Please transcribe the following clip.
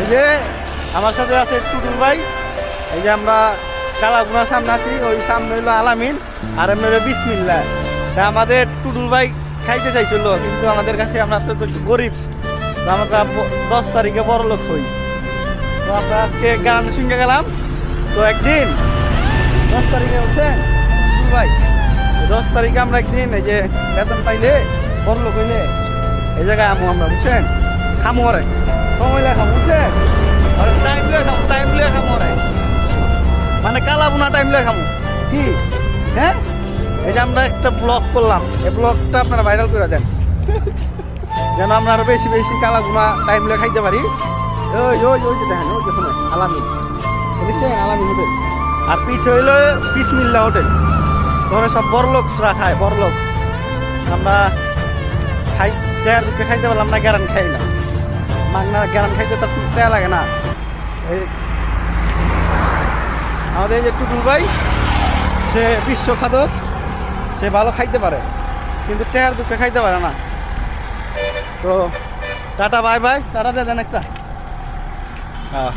এই যে আমার সাথে আছে টুটুল ভাই। এই যে আমরা কালাগুনার সামনে আছি, ওই সামনে হইলো আলামিন আর এমনি হলো বিসমিল্লাহ। তা আমাদের টুটুল ভাই খাইতে চাইছিল, কিন্তু আমাদের কাছে আমরা তো একটু গরিব, তো আমরা 10 তারিখে বড় লোক হই। তো আমরা আজকে গান শুনতে গেলাম। তো একদিন 10 তারিখে উঠছেন টুটুল ভাই, 10 তারিখে আমরা একদিন এই যে বেতন পাইলে বড় লোক হইলে এই জায়গায় আমু আমরা, বুঝছেন, খামু আরে সময় লেখা, বুঝছেন, টাইম লিয়ে খামু, টাইম লিয়ে খামু আরে, মানে কালাবুনা টাইম লিয়ে খামু কি। হ্যাঁ, এই যে আমরা একটা ব্লগ করলাম, এই ব্লগটা আপনারা ভাইরাল করে দেন যেন আমরা আরো বেশি বেশি কালাগুনা টাইম লিয়ে খাইতে পারি। ওই ওই ওই যে দেখেন, ওই দেখুন আলামিন, দেখছেন আলামিন হোটেল, আর পিছে হইলো বিসমিল্লাহ হোটেল। তোমরা সব বড়লোকসরা খায়, বড়লোকস। আমরা খাই চেয়ার দুটো খাইতে পারলাম না, গ্যারান খাই না, মাংনা গ্যারান খাইতে তো তেয়া লাগে না। এই আমাদের এই যে টুটুল ভাই, সে বিশ্বখাদক, সে ভালো খাইতে পারে কিন্তু টেয়ার দুটো খাইতে পারে না। তো টাটা বাই বাই, টাটা দিয়ে দেন একটা। হ্যাঁ।